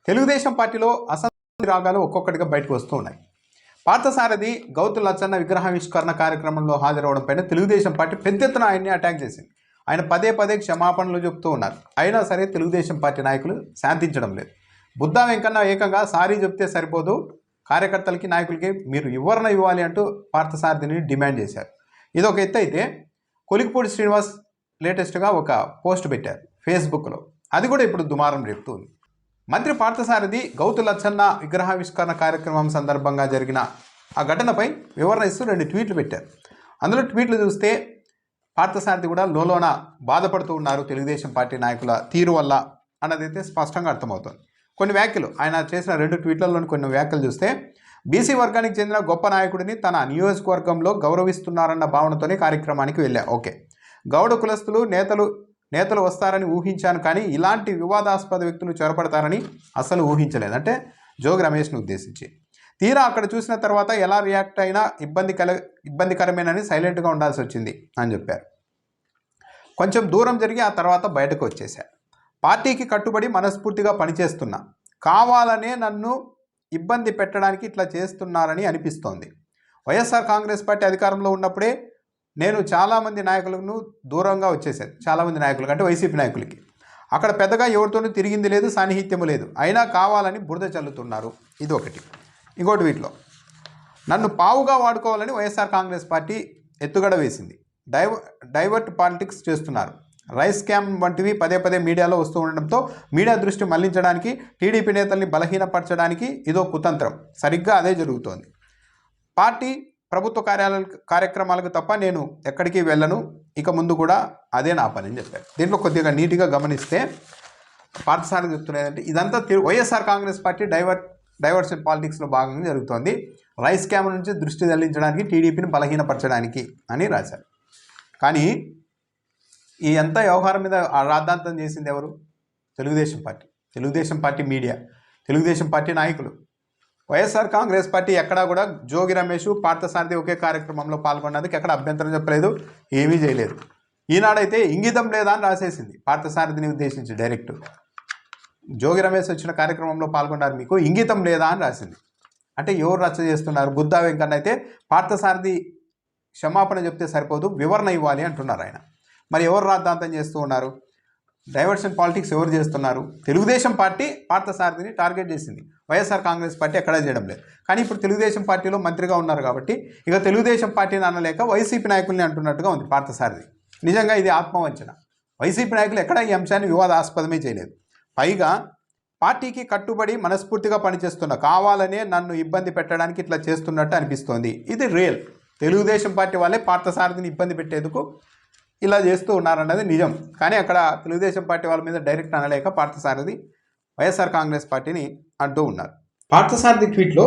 తెలుగుదేశం పార్టీలో అసంతృప్తి రాగాలు ఒక్కొక్కటిగా బయటకు వస్తూ ఉన్నాయి. పార్థసారథి గౌతు లచ్చన్న విగ్రహావిష్కరణ కార్యక్రమంలో హాజరవడం పైన తెలుగుదేశం పార్టీ పెద్ద ఎత్తున ఆయన్ని అటాక్ చేసింది. ఆయన పదే పదే క్షమాపణలు చెప్తూ ఉన్నారు. అయినా సరే తెలుగుదేశం పార్టీ నాయకులు శాంతించడం లేదు. బుద్ధా వెంకన్న ఏకంగా సారీ చెప్తే సరిపోదు, కార్యకర్తలకి నాయకులకి మీరు వివరణ ఇవ్వాలి అంటూ పార్థసారథిని డిమాండ్ చేశారు. ఇది ఒక ఎత్తు అయితే, కొలికిపూడి శ్రీనివాస్ లేటెస్ట్గా ఒక పోస్ట్ పెట్టారు ఫేస్బుక్లో. అది కూడా ఇప్పుడు దుమారం రేపుతుంది. మంత్రి పార్థసారథి గౌతు లచ్చన్న విగ్రహావిష్కరణ కార్యక్రమం సందర్భంగా జరిగిన ఆ ఘటనపై వివరణ ఇస్తూ 2 ట్వీట్లు పెట్టారు. అందులో ట్వీట్లు చూస్తే పార్థసారథి కూడా లోలోన బాధపడుతూ ఉన్నారు తెలుగుదేశం పార్టీ నాయకుల తీరు వల్ల అన్నదైతే స్పష్టంగా అర్థమవుతుంది. కొన్ని వ్యాఖ్యలు, ఆయన చేసిన 2 ట్వీట్లలోని కొన్ని వ్యాఖ్యలు చూస్తే, బీసీ వర్గానికి చెందిన గొప్ప నాయకుడిని తన నియోజకవర్గంలో గౌరవిస్తున్నారన్న భావనతోనే కార్యక్రమానికి వెళ్ళా. ఓకే, గౌడ కులస్తులు నేతలు వస్తారని ఊహించాను, కానీ ఇలాంటి వివాదాస్పద వ్యక్తులు చొరబడతారని అసలు ఊహించలేదు అంటే జోగి రమేష్ను ఉద్దేశించి. తీరా అక్కడ చూసిన తర్వాత ఎలా రియాక్ట్ అయినా ఇబ్బందికరమేనని సైలెంట్గా ఉండాల్సి వచ్చింది అని చెప్పారు. కొంచెం దూరం జరిగి ఆ తర్వాత బయటకు వచ్చేశారు. పార్టీకి కట్టుబడి మనస్ఫూర్తిగా పనిచేస్తున్నా, కావాలనే నన్ను ఇబ్బంది పెట్టడానికి ఇట్లా చేస్తున్నారని అనిపిస్తోంది. వైఎస్ఆర్ కాంగ్రెస్ పార్టీ అధికారంలో ఉన్నప్పుడే నేను చాలామంది నాయకులను దూరంగా వచ్చేసాను. చాలామంది నాయకులకు అంటే వైసీపీ నాయకులకి అక్కడ పెద్దగా ఎవరితోనూ తిరిగింది లేదు, సాన్నిహిత్యము లేదు, అయినా కావాలని బురద చల్లుతున్నారు. ఇది ఒకటి. ఇంకోటి, వీటిలో నన్ను పావుగా వాడుకోవాలని వైఎస్ఆర్ కాంగ్రెస్ పార్టీ ఎత్తుగడ వేసింది. డైవర్ట్ పాలిటిక్స్ చేస్తున్నారు. రైస్ స్కామ్ వంటివి పదే పదే మీడియాలో వస్తూ ఉండడంతో మీడియా దృష్టి మళ్లించడానికి, టీడీపీ నేతల్ని బలహీనపరచడానికి ఇదో కుతంత్రం. సరిగ్గా అదే జరుగుతోంది. పార్టీ ప్రభుత్వ కార్యక్రమాలకు తప్ప నేను ఎక్కడికి వెళ్ళను, ఇక ముందు కూడా అదే నా పని అని చెప్పారు. దీంట్లో కొద్దిగా నీట్గా గమనిస్తే పార్థసారథి చెప్తున్నదంటే ఇదంతా వైఎస్ఆర్ కాంగ్రెస్ పార్టీ డైవర్షన్ పాలిటిక్స్లో భాగంగా జరుగుతోంది. రైస్ స్కామ్ నుంచి దృష్టి తరలించడానికి, టీడీపీని బలహీనపరచడానికి అని రాశారు. కానీ ఈ అంతా వ్యవహారం మీద రాద్ధాంతం చేసింది ఎవరు? Telugu Desam party media, Telugu Desam party నాయకులు. వైఎస్ఆర్ కాంగ్రెస్ పార్టీ ఎక్కడా కూడా జోగి రమేష్, పార్థసారథి ఒకే కార్యక్రమంలో పాల్గొన్నందుకు ఎక్కడ అభ్యంతరం చెప్పలేదు, ఏమీ చేయలేదు. ఈనాడైతే ఇంగితం లేదా అని రాసేసింది పార్థసారథిని ఉద్దేశించి డైరెక్ట్. జోగి రమేష్ వచ్చిన కార్యక్రమంలో పాల్గొన్నారు, మీకు ఇంగితం లేదా అని రాసింది. అంటే ఎవరు రచ్చ చేస్తున్నారు? బుద్ధా వెంకన్న అయితే పార్థసారథి క్షమాపణ చెప్తే సరిపోదు, వివరణ ఇవ్వాలి అంటున్నారు ఆయన. మరి ఎవరు రాద్ధాంతం చేస్తూ ఉన్నారు? డైవర్షన్ పాలిటిక్స్ ఎవరు చేస్తున్నారు? తెలుగుదేశం పార్టీ పార్థసారథిని టార్గెట్ చేసింది, వైఎస్ఆర్ కాంగ్రెస్ పార్టీ ఎక్కడా చేయడం లేదు. కానీ ఇప్పుడు తెలుగుదేశం పార్టీలో మంత్రిగా ఉన్నారు కాబట్టి ఇక తెలుగుదేశం పార్టీని అనలేక వైసీపీ నాయకుల్ని అంటున్నట్టుగా ఉంది పార్థసారథి. నిజంగా ఇది ఆత్మవంచన. వైసీపీ నాయకులు ఎక్కడా ఈ అంశాన్ని వివాదాస్పదమే చేయలేదు. పైగా పార్టీకి కట్టుబడి మనస్ఫూర్తిగా పనిచేస్తున్న, కావాలనే నన్ను ఇబ్బంది పెట్టడానికి ఇట్లా చేస్తున్నట్టు అనిపిస్తోంది. ఇది రియల్. తెలుగుదేశం పార్టీ వాళ్ళే పార్థసారథిని ఇబ్బంది పెట్టేందుకు ఇలా చేస్తూ ఉన్నారన్నది నిజం. కానీ అక్కడ తెలుగుదేశం పార్టీ వాళ్ళ మీద డైరెక్ట్ అనలేక పార్థసారథి వైఎస్ఆర్ కాంగ్రెస్ పార్టీని అంటూ ఉన్నారు. పార్థసారథి ట్వీట్లో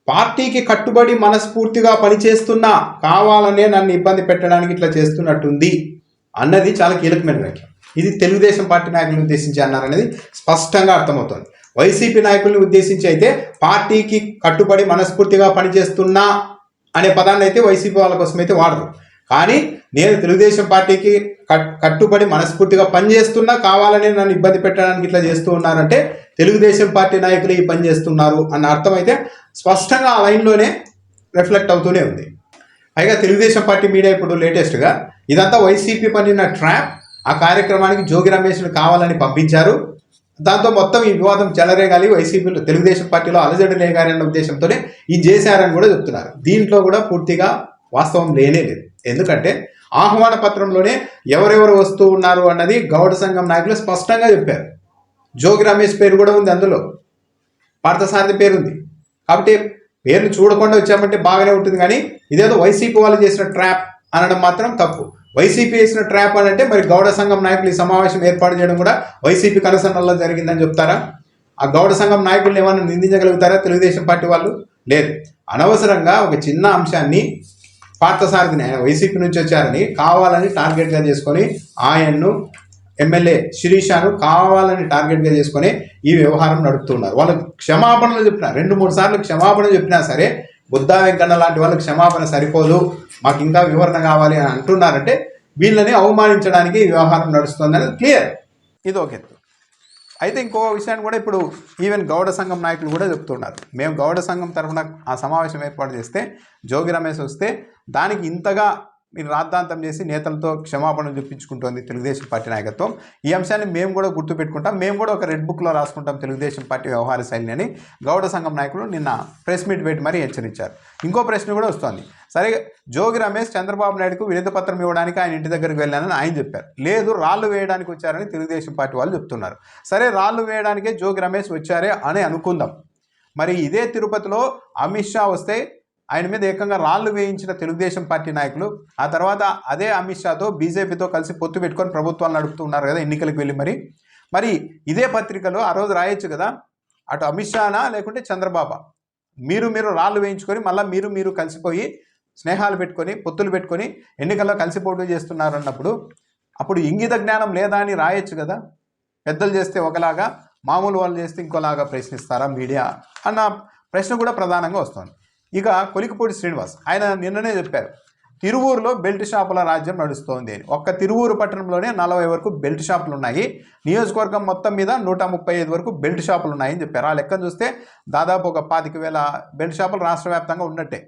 పార్టీకి కట్టుబడి మనస్ఫూర్తిగా పనిచేస్తున్నా, కావాలనే నన్ను ఇబ్బంది పెట్టడానికి ఇట్లా చేస్తున్నట్టుంది అన్నది చాలా కీలకమైన వ్యాఖ్య. ఇది తెలుగుదేశం పార్టీ నాయకులను ఉద్దేశించి అన్నారనేది స్పష్టంగా అర్థమవుతోంది. వైసీపీ నాయకులను ఉద్దేశించి అయితే పార్టీకి కట్టుబడి మనస్ఫూర్తిగా పనిచేస్తున్నా అనే పదాన్ని అయితే వైసీపీ వాళ్ళ కోసం అయితే వాడరు. కానీ నేను తెలుగుదేశం పార్టీకి కట్టుబడి మనస్ఫూర్తిగా పనిచేస్తున్నా, కావాలని నన్ను ఇబ్బంది పెట్టడానికి ఇట్లా చేస్తూ ఉన్నారంటే తెలుగుదేశం పార్టీ నాయకులు ఈ పని చేస్తున్నారు అన్న అర్థం అయితే స్పష్టంగా ఆ లైన్లోనే రిఫ్లెక్ట్ అవుతూనే ఉంది. పైగా తెలుగుదేశం పార్టీ మీడియా ఇప్పుడు లేటెస్ట్గా ఇదంతా వైసీపీ పనిన ట్రాప్, ఆ కార్యక్రమానికి జోగి రమేష్ను కావాలని పంపించారు, దాంతో మొత్తం ఈ వివాదం చెలరేగాలి, వైసీపీలో తెలుగుదేశం పార్టీలో అలజడి లేగాలన్న ఉద్దేశంతోనే ఇది చేశారని కూడా చెప్తున్నారు. దీంట్లో కూడా పూర్తిగా వాస్తవం లేనేలేదు. ఎందుకంటే ఆహ్వాన పత్రంలోనే ఎవరెవరు వస్తూ ఉన్నారు అన్నది గౌడ సంఘం నాయకులు స్పష్టంగా చెప్పారు. జోగి రమేష్ పేరు కూడా ఉంది, అందులో పార్థసారథి పేరు ఉంది. కాబట్టి పేర్లు చూడకుండా వచ్చామంటే బాగానే ఉంటుంది, కానీ ఇదేదో వైసీపీ వాళ్ళు చేసిన ట్రాప్ అనడం మాత్రం తప్పు. వైసీపీ చేసిన ట్రాప్ అని అంటే మరి గౌడ సంఘం నాయకులు ఈ సమావేశం ఏర్పాటు చేయడం కూడా వైసీపీ కనుసన్నల్లో జరిగిందని చెప్తారా? ఆ గౌడ సంఘం నాయకులను ఏమైనా నిందించగలుగుతారా తెలుగుదేశం పార్టీ వాళ్ళు? లేదు. అనవసరంగా ఒక చిన్న అంశాన్ని పార్థసారథిని, ఆయన వైసీపీ నుంచి వచ్చారని కావాలని టార్గెట్గా చేసుకొని, ఆయన్ను ఎమ్మెల్యే శిరీషాను కావాలని టార్గెట్గా చేసుకొని ఈ వ్యవహారం నడుపుతున్నారు. వాళ్ళు క్షమాపణలు చెప్పినా 2-3 సార్లు క్షమాపణ చెప్పినా సరే బుద్ధా వెంకన్న లాంటి వాళ్ళకి క్షమాపణ సరిపోదు, మాకు ఇంకా వివరణ కావాలి అని అంటున్నారంటే వీళ్ళని అవమానించడానికి ఈ వ్యవహారం నడుస్తుందని క్లియర్. ఇది ఒక ఎత్తు. అయితే ఇంకో విషయాన్ని కూడా ఇప్పుడు ఈవెన్ గౌడ సంఘం నాయకులు కూడా చెప్తున్నారు. మేము గౌడ సంఘం తరఫున ఆ సమావేశం ఏర్పాటు చేస్తే జోగి రమేష్ వస్తే దానికి ఇంతగా మీరు రాద్ధాంతం చేసి నేతలతో క్షమాపణలు చూపించుకుంటోంది తెలుగుదేశం పార్టీ నాయకత్వం. ఈ అంశాన్ని మేము కూడా గుర్తుపెట్టుకుంటాం, మేము కూడా ఒక రెడ్ బుక్లో రాసుకుంటాం తెలుగుదేశం పార్టీ వ్యవహార శైలిని అని గౌడ సంఘం నాయకులు నిన్న ప్రెస్ మీట్ పెట్టి మరీ హెచ్చరించారు. ఇంకో ప్రశ్న కూడా వస్తోంది. సరే, జోగి రమేష్ చంద్రబాబు నాయుడుకు వినతి పత్రం ఇవ్వడానికి ఆయన ఇంటి దగ్గరికి వెళ్ళానని ఆయన చెప్పారు. లేదు, రాళ్లు వేయడానికి వచ్చారని తెలుగుదేశం పార్టీ వాళ్ళు చెప్తున్నారు. సరే, రాళ్లు వేయడానికే జోగి రమేష్ వచ్చారే అని అనుకుందాం. మరి ఇదే తిరుపతిలో అమిత్ షా వస్తే ఆయన మీద ఏకంగా రాళ్లు వేయించిన తెలుగుదేశం పార్టీ నాయకులు ఆ తర్వాత అదే అమిత్ షాతో బీజేపీతో కలిసి పొత్తు పెట్టుకొని ప్రభుత్వాలు నడుపుతున్నారు కదా ఎన్నికలకు వెళ్ళి. మరి ఇదే పత్రికలో ఆ రోజు రాయొచ్చు కదా, అటు అమిత్ షానా లేకుంటే చంద్రబాబు మీరు రాళ్లు వేయించుకొని మళ్ళీ మీరు కలిసిపోయి స్నేహాలు పెట్టుకొని పొత్తులు పెట్టుకొని ఎన్నికల్లో కలిసి పోటీ చేస్తున్నారు అన్నప్పుడు అప్పుడు ఇంగిత జ్ఞానం లేదా అని రాయొచ్చు కదా. పెద్దలు చేస్తే ఒకలాగా, మామూలు వాళ్ళు చేస్తే ఇంకోలాగా ప్రశ్నిస్తారా మీడియా అన్న ప్రశ్న కూడా ప్రధానంగా వస్తుంది. ఇక కొలికిపూడి శ్రీనివాస్ ఆయన నిన్ననే చెప్పారు, తిరువూరులో బెల్ట్ షాపుల రాజ్యం నడుస్తోంది అని. ఒక్క తిరువూరు పట్టణంలోనే 40 వరకు బెల్ట్ షాపులు ఉన్నాయి, నియోజకవర్గం మొత్తం మీద 135 వరకు బెల్ట్ షాపులు ఉన్నాయని చెప్పారు. ఆ లెక్కను చూస్తే దాదాపు ఒక 25,000 బెల్ట్ షాపులు రాష్ట్ర వ్యాప్తంగా ఉన్నట్టే.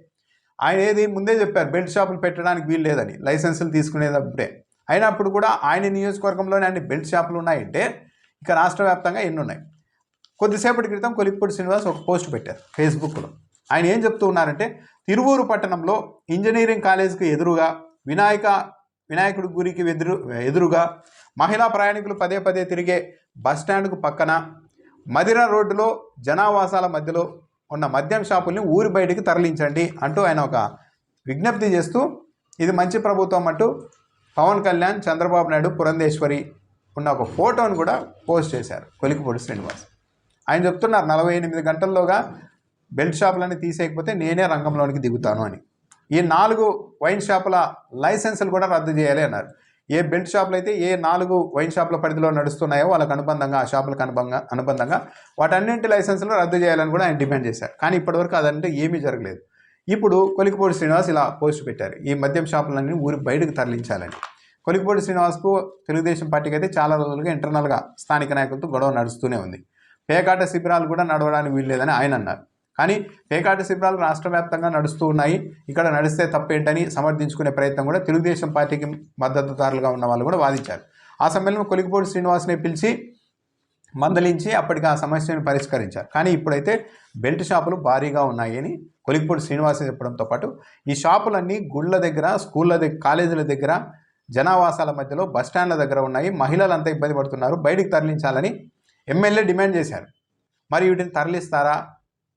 ఆయన ఏది ముందే చెప్పారు బెల్ట్ షాపులు పెట్టడానికి వీలు లేదని, లైసెన్సులు తీసుకునేటప్పుడే. అయినప్పుడు కూడా ఆయన నియోజకవర్గంలోనే అన్ని బెల్ట్ షాపులు ఉన్నాయంటే ఇక రాష్ట్ర వ్యాప్తంగా ఎన్ని ఉన్నాయి. కొద్దిసేపటి క్రితం కొలికిపూడి శ్రీనివాస్ ఒక పోస్ట్ పెట్టారు ఫేస్బుక్లో. ఆయన ఏం చెప్తూ ఉన్నారంటే, తిరువూరు పట్టణంలో ఇంజనీరింగ్ కాలేజీకి ఎదురుగా వినాయకుడి గురికి ఎదురుగా మహిళా ప్రయాణికులు పదే తిరిగే బస్టాండ్కు పక్కన మదిర రోడ్డులో జనావాసాల మధ్యలో ఉన్న మద్యం షాపుల్ని ఊరి బయటికి తరలించండి అంటూ ఆయన ఒక విజ్ఞప్తి చేస్తూ, ఇది మంచి ప్రభుత్వం అంటూ పవన్ కళ్యాణ్, చంద్రబాబు నాయుడు, పురంధేశ్వరి ఉన్న ఒక ఫోటోను కూడా పోస్ట్ చేశారు కొలికిపూడి శ్రీనివాస్. ఆయన చెప్తున్నారు 48 గంటల్లోగా బెల్ట్ షాపులన్నీ తీసేయకపోతే నేనే రంగంలోనికి దిగుతాను అని. ఈ 4 వైన్ షాపుల లైసెన్సులు కూడా రద్దు చేయాలి అన్నారు. ఏ బెల్ట్ షాపులు అయితే ఏ 4 వైన్ షాపుల పరిధిలో నడుస్తున్నాయో వాళ్ళకు అనుబంధంగా, ఆ షాపులకు అనుబంధంగా వాటన్నింటి లైసెన్సులు రద్దు చేయాలని కూడా ఆయన డిమాండ్ చేశారు. కానీ ఇప్పటివరకు అదంటే ఏమీ జరగలేదు. ఇప్పుడు కొలికిపూడి శ్రీనివాస్ ఇలా పోస్ట్ పెట్టారు, ఈ మద్యం షాపులన్నీ ఊరి బయటకు తరలించాలని. కొలికిపూడి శ్రీనివాస్కు తెలుగుదేశం పార్టీకి అయితే చాలా రోజులుగా ఇంటర్నల్గా స్థానిక నాయకులతో గొడవ నడుస్తూనే ఉంది. పేకాట శిబిరాలు కూడా నడవడానికి వీల్లేదని ఆయన అన్నారు. కానీ పేకాట శిబిరాలు రాష్ట్ర వ్యాప్తంగా నడుస్తూ ఉన్నాయి, ఇక్కడ నడిస్తే తప్పేంటని సమర్థించుకునే ప్రయత్నం కూడా తెలుగుదేశం పార్టీకి మద్దతుదారులుగా ఉన్న వాళ్ళు కూడా వాదించారు. ఆ సమయంలో కొలికిపూడి శ్రీనివాస్ని పిలిచి మందలించి అప్పటికి ఆ సమస్యను పరిష్కరించారు. కానీ ఇప్పుడైతే బెల్ట్ షాపులు భారీగా ఉన్నాయి అని కొలికిపూడి శ్రీనివాస్ చెప్పడంతో పాటు ఈ షాపులన్నీ గుళ్ళ దగ్గర, స్కూళ్ళ దగ్గర, కాలేజీల దగ్గర, జనావాసాల మధ్యలో, బస్టాండ్ల దగ్గర ఉన్నాయి, మహిళలంతా ఇబ్బంది పడుతున్నారు, బయటికి తరలించాలని ఎమ్మెల్యే డిమాండ్ చేశారు. మరి వీటిని తరలిస్తారా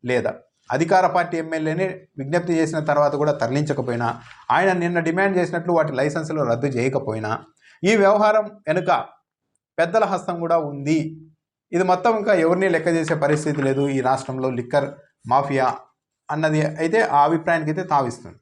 లేదా? అధికార పార్టీ ఎమ్మెల్యేని విజ్ఞప్తి చేసిన తర్వాత కూడా తరలించకపోయినా, ఆయన నిన్న డిమాండ్ చేసినట్లు వాటి లైసెన్సులు రద్దు చేయకపోయినా, ఈ వ్యవహారం వెనుక పెద్దల హస్తం కూడా ఉంది. ఇది మొత్తం ఇంకా ఎవరిని లెక్క చేసే పరిస్థితి లేదు ఈ రాష్ట్రంలో లిక్కర్ మాఫియా అన్నది అయితే ఆ అభిప్రాయానికి అయితే తావిస్తుంది.